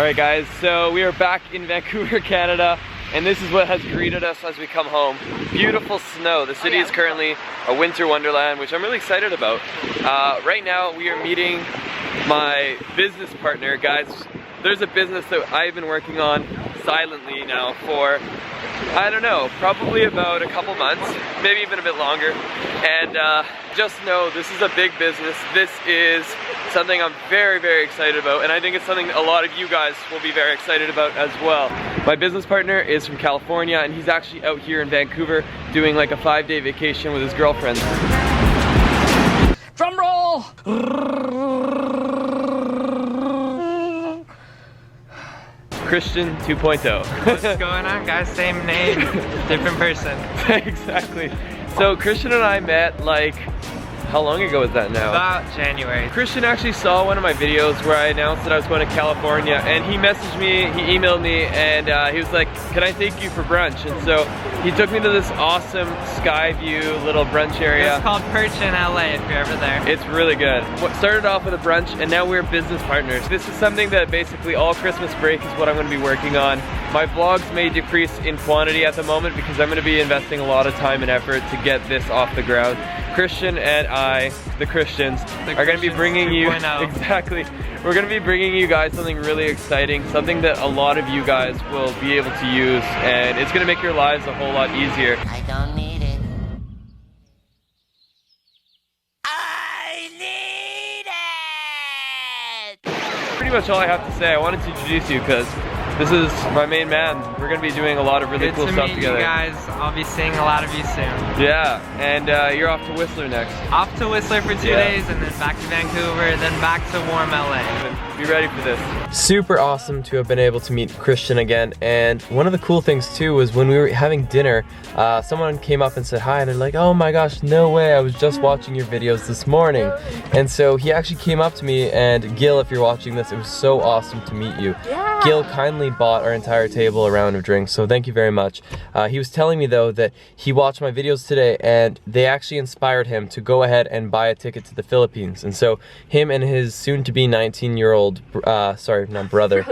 Alright guys, so we are back in Vancouver, Canada, and this is what has greeted us as we come home. Beautiful snow. The city is currently a winter wonderland, which I'm really excited about. Right now we are meeting my business partner. Guys, there's a business that I've been working on silently now for, I don't know, probably about a couple months, maybe even a bit longer. And just know this is a big business. This is something I'm very, very excited about, and I think it's something a lot of you guys will be very excited about as well. My business partner is from California, and he's actually out here in Vancouver doing like a 5-day vacation with his girlfriend. Drum roll! Christian 2.0. What's going on, guys? Same name, different person. Exactly. So Christian and I met like, how long ago was that now? About January. Christian actually saw one of my videos where I announced that I was going to California, and he messaged me, he emailed me, and he was like, can I take you for brunch? And so he took me to this awesome sky view little brunch area. It's called Perch in LA if you're ever there. It's really good. What started off with a brunch, and now we're business partners. This is something that basically all Christmas break is what I'm going to be working on. My vlogs may decrease in quantity at the moment because I'm going to be investing a lot of time and effort to get this off the ground. Christian and I, the Christians, are going to be bringing you, exactly, we're going to be bringing you guys something really exciting, something that a lot of you guys will be able to use, and it's going to make your lives a whole lot easier. I don't need it. Pretty much all I have to say. I wanted to introduce you because this is my main man. We're going to be doing a lot of really cool stuff together. You guys. I'll be seeing a lot of you soon. Yeah, and you're off to Whistler next. Off to Whistler for 2 days, and then back to Vancouver, and then back to warm LA. Be ready for this. Super awesome to have been able to meet Christian again, and one of the cool things too was when we were having dinner, someone came up and said hi, and they're like, oh my gosh, no way, I was just watching your videos this morning. And so he actually came up to me, and Gil, if you're watching this, it was so awesome to meet you. Yeah. Gil kindly bought our entire table a round of drinks, so thank you very much. He was telling me though that he watched my videos today, and they actually inspired him to go ahead and buy a ticket to the Philippines. And so him and his soon-to-be 19-year-old, sorry, not brother,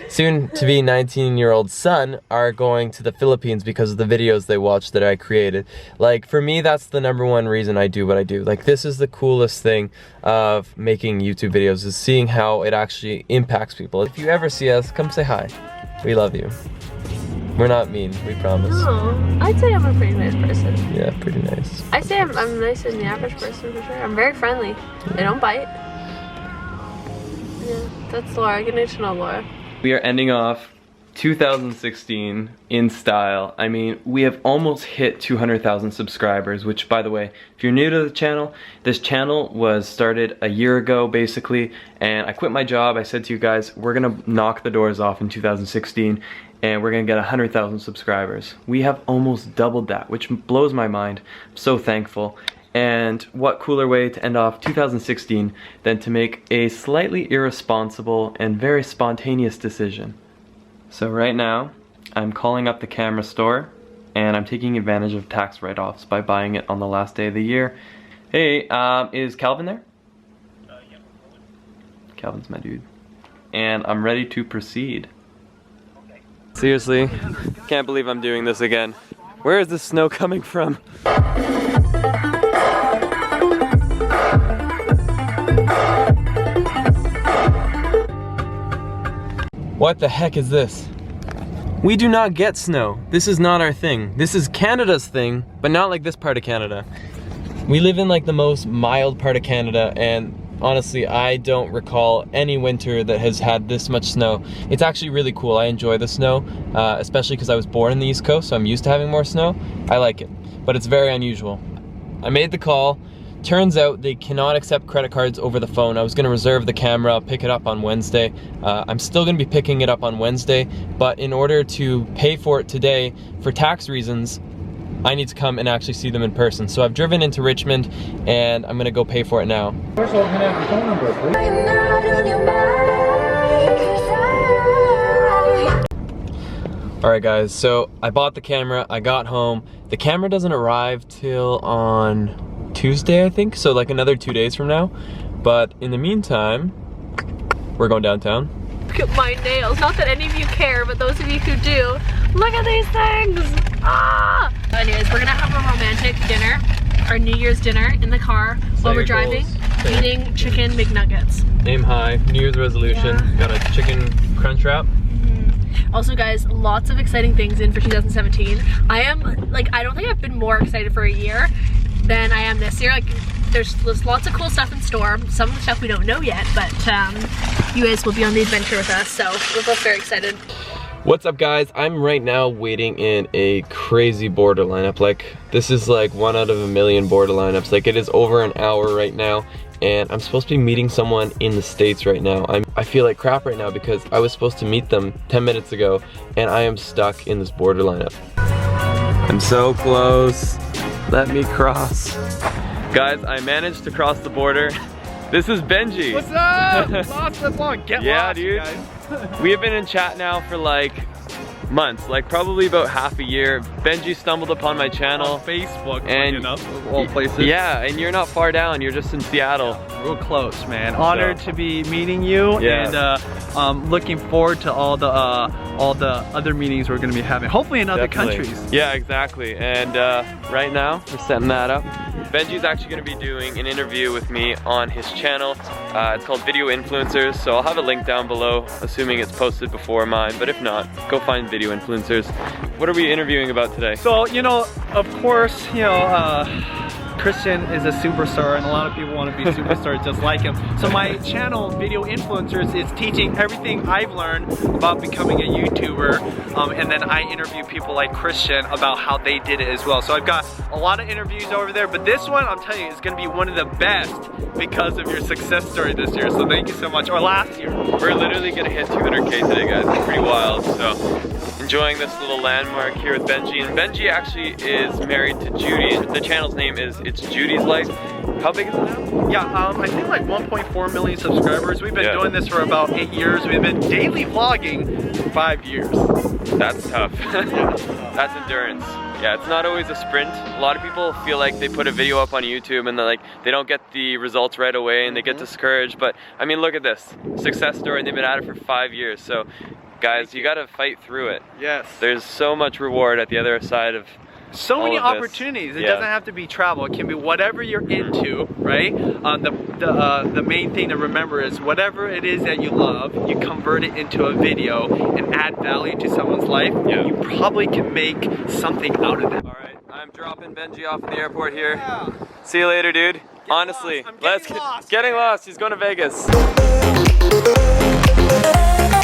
soon-to-be 19-year-old son are going to the Philippines because of the videos they watched that I created. Like, for me, that's the #1 reason I do what I do. Like, this is the coolest thing of making YouTube videos, is seeing how it actually impacts people. If you ever see us, come say hi. We love you. We're not mean, we promise. No, I'd say I'm a pretty nice person. Yeah, pretty nice. I say I'm nicer than the average person for sure. I'm very friendly. I don't bite. Yeah, that's Laura. Get to know Laura. We are ending off 2016 in style. I mean, we have almost hit 200,000 subscribers, which, by the way, if you're new to the channel, this channel was started a year ago, basically, and I quit my job. I said to you guys, we're gonna knock the doors off in 2016, and we're gonna get 100,000 subscribers. We have almost doubled that, which blows my mind. I'm so thankful. And what cooler way to end off 2016 than to make a slightly irresponsible and very spontaneous decision. So right now, I'm calling up the camera store, and I'm taking advantage of tax write-offs by buying it on the last day of the year. Hey, is Calvin there? Yeah. Calvin's my dude. And I'm ready to proceed. Okay. Seriously, can't believe I'm doing this again. Where is this snow coming from? What the heck is this? We do not get snow. This is not our thing. This is Canada's thing, but not like this part of Canada. We live in like the most mild part of Canada, and honestly, I don't recall any winter that has had this much snow. It's actually really cool. I enjoy the snow, especially because I was born in the East Coast, so I'm used to having more snow. I like it, but it's very unusual. I made the call. Turns out they cannot accept credit cards over the phone. I was gonna reserve the camera, pick it up on Wednesday. I'm still gonna be picking it up on Wednesday, but in order to pay for it today, for tax reasons, I need to come and actually see them in person. So I've driven into Richmond, and I'm gonna go pay for it now. First of all, can I have your phone number, please? Alright guys, so I bought the camera, I got home. The camera doesn't arrive till on Tuesday, I think, so like another 2 days from now. But in the meantime, we're going downtown. look at my nails. Not that any of you care, but those of you who do, look at these things. Ah! Anyways, we're gonna have a romantic dinner, our New Year's dinner in the car while we're driving, eating chicken McNuggets. Aim high, New Year's resolution. Yeah. Got a chicken crunch wrap. Also guys, lots of exciting things in for 2017. I don't think I've been more excited for a year than I am this year. Like there's lots of cool stuff in store. Some of the stuff we don't know yet, but you guys will be on the adventure with us, so we're both very excited. What's up guys? I'm right now waiting in a crazy border lineup. Like this is like 1 out of a million border lineups. Like it is over an hour right now. And I'm supposed to be meeting someone in the States right now. I feel like crap right now because I was supposed to meet them 10 minutes ago and I am stuck in this border lineup. I'm so close. Let me cross. Guys, I managed to cross the border. This is Benji. What's up? Lost LeBlanc. Get lost, dude. Guys. We have been in chat now for like months, like probably about half a year. Benji stumbled upon my channel. On Facebook, and enough, of all places. Yeah, and you're not far down, you're just in Seattle. Real close, man. Honored to be meeting you, and looking forward to all the other meetings we're gonna be having, hopefully in other countries. Yeah, exactly. And right now, we're setting that up. Benji's actually gonna be doing an interview with me on his channel. It's called Video Influencers, so I'll have a link down below, assuming it's posted before mine, but if not, go find Video Influencers. What are we interviewing about today? So, you know, of course, you know, Christian is a superstar and a lot of people want to be superstars just like him. So my channel, Video Influencers, is teaching everything I've learned about becoming a YouTuber, and then I interview people like Christian about how they did it as well. So I've got a lot of interviews over there, but this one, I'm telling you, is going to be one of the best because of your success story this year. So thank you so much, or last year. We're literally going to hit 200K today, guys. It's pretty wild, so enjoying this little landmark here with Benji. And Benji actually is married to Judy. The channel's name is It's Judy's Life. How big is it now? Yeah, I think like 1.4 million subscribers. We've been doing this for about 8 years. We've been daily vlogging for 5 years. That's tough. That's endurance. Yeah, it's not always a sprint. A lot of people feel like they put a video up on YouTube and they don't get the results right away and they get discouraged. But I mean, look at this success story. They've been at it for 5 years. So guys, you gotta fight through it. Yes. There's so much reward at the other side of so many opportunities. It doesn't have to be travel. It can be whatever you're into, right? The main thing to remember is whatever it is that you love, you convert it into a video and add value to someone's life. Yeah. You probably can make something out of it. All right, I'm dropping Benji off at the airport here. Yeah. See you later, dude. Honestly, getting lost. He's going to Vegas.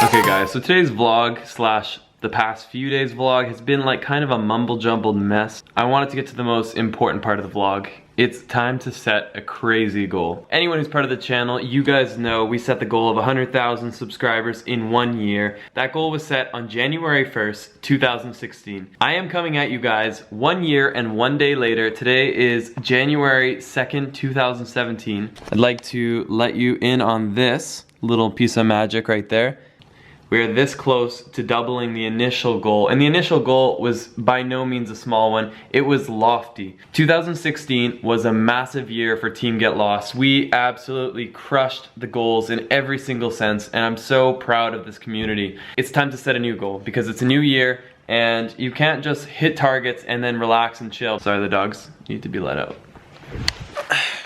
Okay, guys. So today's vlog slash the past few days vlog has been like kind of a mumble jumbled mess. I wanted to get to the most important part of the vlog. It's time to set a crazy goal. Anyone who's part of the channel, you guys know we set the goal of 100,000 subscribers in 1 year. That goal was set on January 1st, 2016. I am coming at you guys 1 year and 1 day later. Today is January 2nd, 2017. I'd like to let you in on this little piece of magic right there. We are this close to doubling the initial goal, and the initial goal was by no means a small one. It was lofty. 2016 was a massive year for Team Get Lost. We absolutely crushed the goals in every single sense, and I'm so proud of this community. It's time to set a new goal because it's a new year, and you can't just hit targets and then relax and chill. Sorry, the dogs need to be let out.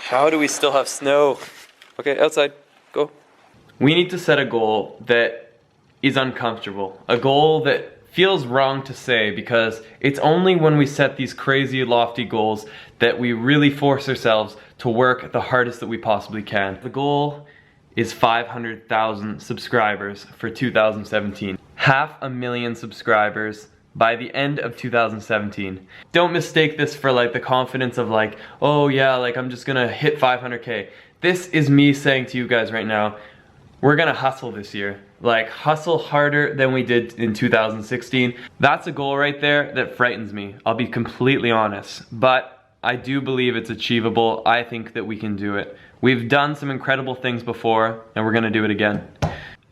How do we still have snow? Okay, outside, go. We need to set a goal that is uncomfortable. A goal that feels wrong to say because it's only when we set these crazy lofty goals that we really force ourselves to work the hardest that we possibly can. The goal is 500,000 subscribers for 2017. 500,000 subscribers by the end of 2017. Don't mistake this for like the confidence of like, oh yeah, like I'm just gonna hit 500K. This is me saying to you guys right now, we're gonna hustle this year. Like hustle harder than we did in 2016. That's a goal right there that frightens me. I'll be completely honest, but I do believe it's achievable. I think that we can do it. We've done some incredible things before and we're gonna do it again.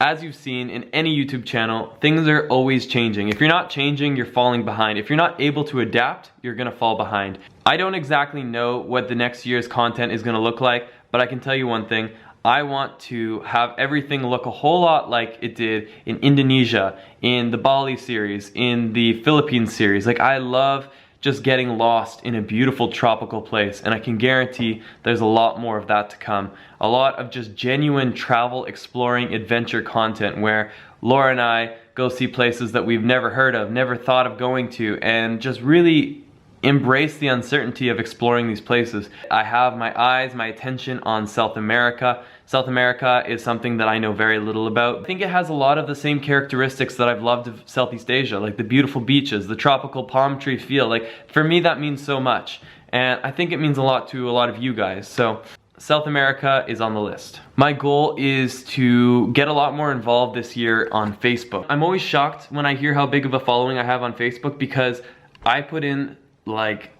As you've seen in any YouTube channel, things are always changing. If you're not changing, you're falling behind. If you're not able to adapt, you're gonna fall behind. I don't exactly know what the next year's content is gonna look like, but I can tell you one thing. I want to have everything look a whole lot like it did in Indonesia, in the Bali series, in the Philippines series. Like, I love just getting lost in a beautiful tropical place, and I can guarantee there's a lot more of that to come. A lot of just genuine travel, exploring, adventure content where Laura and I go see places that we've never heard of, never thought of going to, and just really embrace the uncertainty of exploring these places. I have my eyes, my attention on South America. South America is something that I know very little about. I think it has a lot of the same characteristics that I've loved of Southeast Asia, like the beautiful beaches, the tropical palm tree feel. Like, for me, that means so much. And I think it means a lot to a lot of you guys. So South America is on the list. My goal is to get a lot more involved this year on Facebook. I'm always shocked when I hear how big of a following I have on Facebook, because I put in like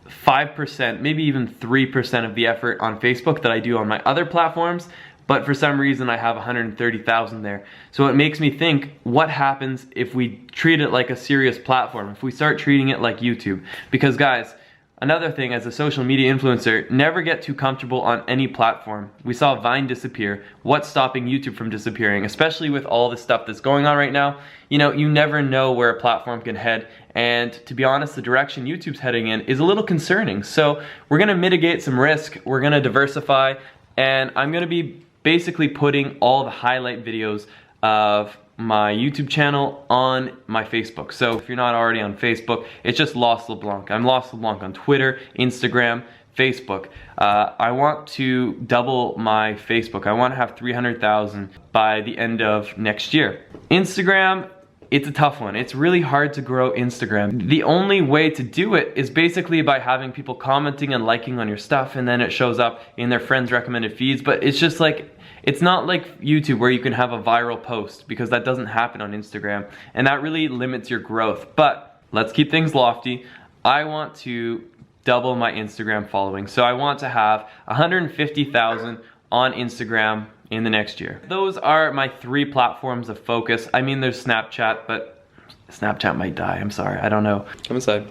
5%, maybe even 3% of the effort on Facebook that I do on my other platforms, but for some reason I have 130,000 there. So it makes me think, what happens if we treat it like a serious platform, if we start treating it like YouTube? Because guys, another thing, as a social media influencer, never get too comfortable on any platform. We saw Vine disappear. What's stopping YouTube from disappearing? Especially with all the stuff that's going on right now. You know, you never know where a platform can head. And to be honest, the direction YouTube's heading in is a little concerning. So we're gonna mitigate some risk. We're gonna diversify. And I'm gonna be basically putting all the highlight videos of my YouTube channel on my Facebook. So if you're not already on Facebook, it's just Lost LeBlanc. I'm Lost LeBlanc on Twitter, Instagram, Facebook. I want to double my Facebook. I want to have 300,000 by the end of next year. Instagram, it's a tough one. It's really hard to grow Instagram. The only way to do it is basically by having people commenting and liking on your stuff, and then it shows up in their friends' recommended feeds. But it's just like, it's not like YouTube where you can have a viral post, because that doesn't happen on Instagram, and that really limits your growth. But let's keep things lofty. I want to double my Instagram following. So I want to have 150,000 on Instagram in the next year. Those are my 3 platforms of focus. I mean, there's Snapchat, but Snapchat might die. I'm sorry, I don't know. Come inside.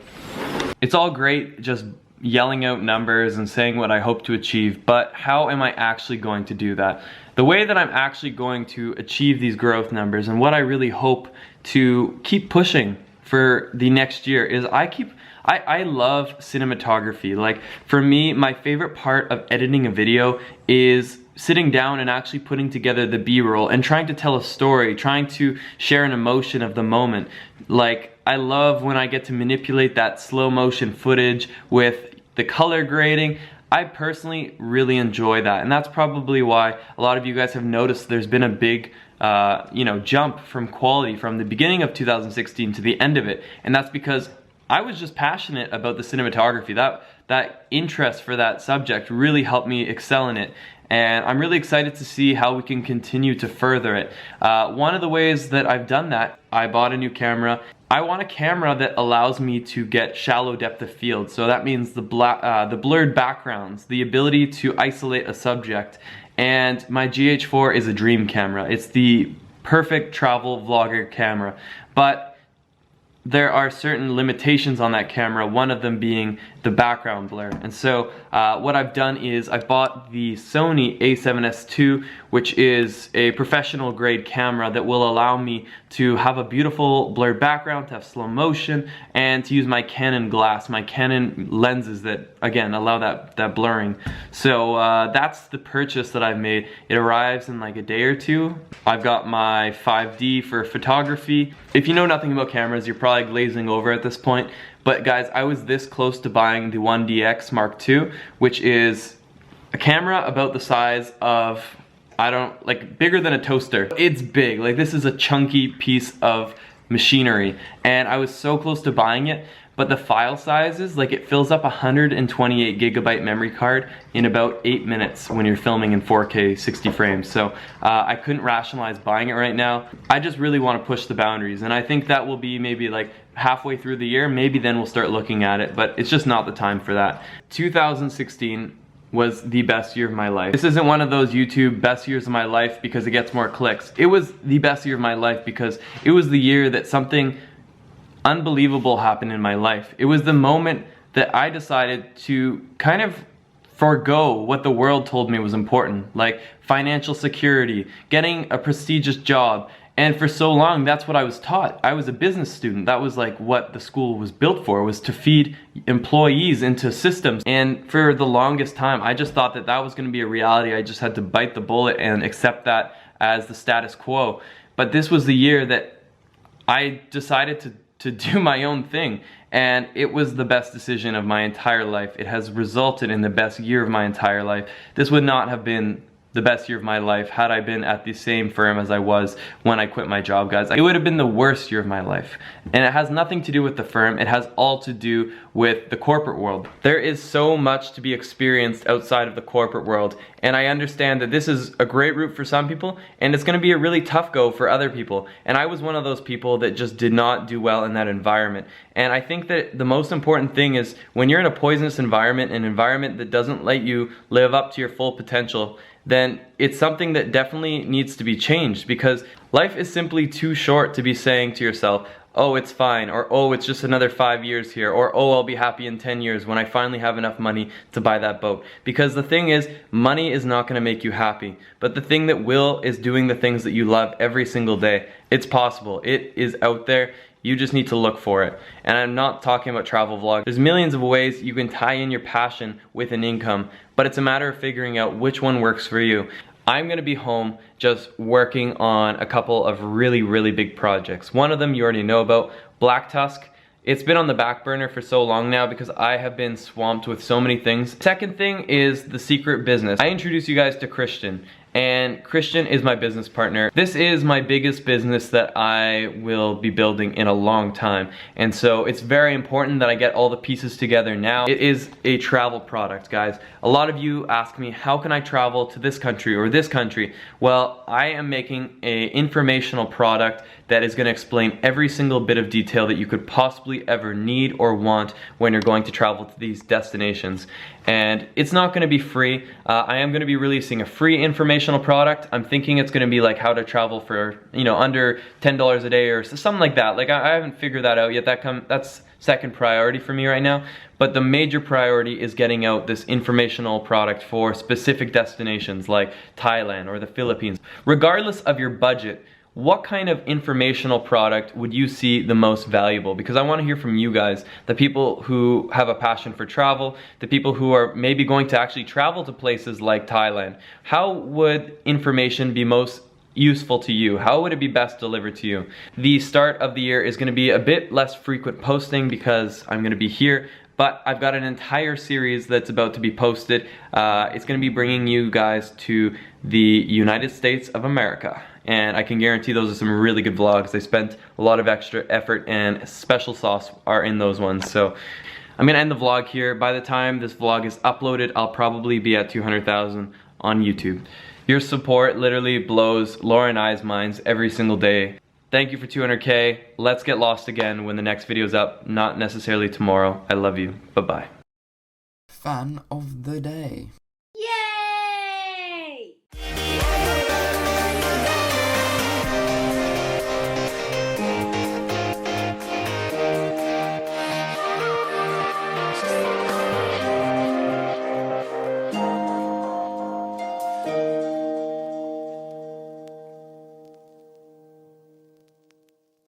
It's all great just yelling out numbers and saying what I hope to achieve, but how am I actually going to do that? The way that I'm actually going to achieve these growth numbers, and what I really hope to keep pushing for the next year, is I love cinematography. Like, for me, my favorite part of editing a video is sitting down and actually putting together the B-roll and trying to tell a story, trying to share an emotion of the moment. Like, I love when I get to manipulate that slow motion footage with the color grading. I personally really enjoy that, and that's probably why a lot of you guys have noticed there's been a big jump from quality from the beginning of 2016 to the end of it. And that's because I was just passionate about the cinematography. That interest for that subject really helped me excel in it. And I'm really excited to see how we can continue to further it. One of the ways that I've done that, I bought a new camera. I want a camera that allows me to get shallow depth of field. So that means the blurred backgrounds, the ability to isolate a subject. And my GH4 is a dream camera. It's the perfect travel vlogger camera. But there are certain limitations on that camera, one of them being the background blur. And so what I've done is I bought the Sony a7S II, which is a professional grade camera that will allow me to have a beautiful blurred background, to have slow motion, and to use my Canon glass, my Canon lenses that, again, allow that blurring. So that's the purchase that I've made. It arrives in like a day or two. I've got my 5D for photography. If you know nothing about cameras, you're probably glazing over at this point. But guys, I was this close to buying the 1DX Mark II, which is a camera about the size of, bigger than a toaster. It's big, like this is a chunky piece of machinery. And I was so close to buying it, but the file sizes, like it fills up a 128 gigabyte memory card in about 8 minutes when you're filming in 4K 60 frames. So I couldn't rationalize buying it right now. I just really want to push the boundaries, and I think that will be maybe like halfway through the year. Maybe then we'll start looking at it, but it's just not the time for that. 2016 was the best year of my life. This isn't one of those YouTube best years of my life because it gets more clicks. It was the best year of my life because it was the year that something unbelievable happened in my life. It was the moment that I decided to kind of forego what the world told me was important, like financial security, getting a prestigious job. And for so long, that's what I was taught. I was a business student. That was like what the school was built for, was to feed employees into systems. And for the longest time, I just thought that that was going to be a reality. I just had to bite the bullet and accept that as the status quo. But this was the year that I decided to do my own thing. And it was the best decision of my entire life. It has resulted in the best year of my entire life. This would not have been the best year of my life had I been at the same firm as I was when I quit my job, guys. It would have been the worst year of my life. And it has nothing to do with the firm, it has all to do with the corporate world. There is so much to be experienced outside of the corporate world, and I understand that this is a great route for some people, and it's gonna be a really tough go for other people. And I was one of those people that just did not do well in that environment. And I think that the most important thing is when you're in a poisonous environment, an environment that doesn't let you live up to your full potential, then it's something that definitely needs to be changed, because life is simply too short to be saying to yourself, oh, it's fine, or oh, it's just another 5 years here, or oh, I'll be happy in 10 years when I finally have enough money to buy that boat. Because the thing is, money is not gonna make you happy, but the thing that will is doing the things that you love every single day. It's possible, it is out there. You just need to look for it. And I'm not talking about travel vlogs. There's millions of ways you can tie in your passion with an income, but it's a matter of figuring out which one works for you. I'm gonna be home just working on a couple of really big projects. One of them you already know about, Black Tusk. It's been on the back burner for so long now because I have been swamped with so many things. Second thing is the secret business. I introduce you guys to Christian, and Christian is my business partner. This is my biggest business that I will be building in a long time. And so it's very important that I get all the pieces together now. It is a travel product, guys. A lot of you ask me, how can I travel to this country or this country? Well, I am making an informational product that is gonna explain every single bit of detail that you could possibly ever need or want when you're going to travel to these destinations. And it's not gonna be free. I am gonna be releasing a free informational product. I'm thinking it's gonna be like how to travel for, you know, under $10 a day or something like that. Like I haven't figured that out yet. That's second priority for me right now. But the major priority is getting out this informational product for specific destinations like Thailand or the Philippines. Regardless of your budget, what kind of informational product would you see the most valuable? Because I want to hear from you guys, the people who have a passion for travel, the people who are maybe going to actually travel to places like Thailand. How would information be most useful to you? How would it be best delivered to you? The start of the year is going to be a bit less frequent posting because I'm going to be here, but I've got an entire series that's about to be posted. It's going to be bringing you guys to the United States of America. And I can guarantee those are some really good vlogs. They spent a lot of extra effort and special sauce are in those ones. So I'm gonna end the vlog here. By the time this vlog is uploaded, I'll probably be at 200,000 on YouTube. Your support literally blows Laura and I's minds every single day. Thank you for 200K. Let's get lost again when the next video's up, not necessarily tomorrow. I love you. Bye-bye. Fan of the day.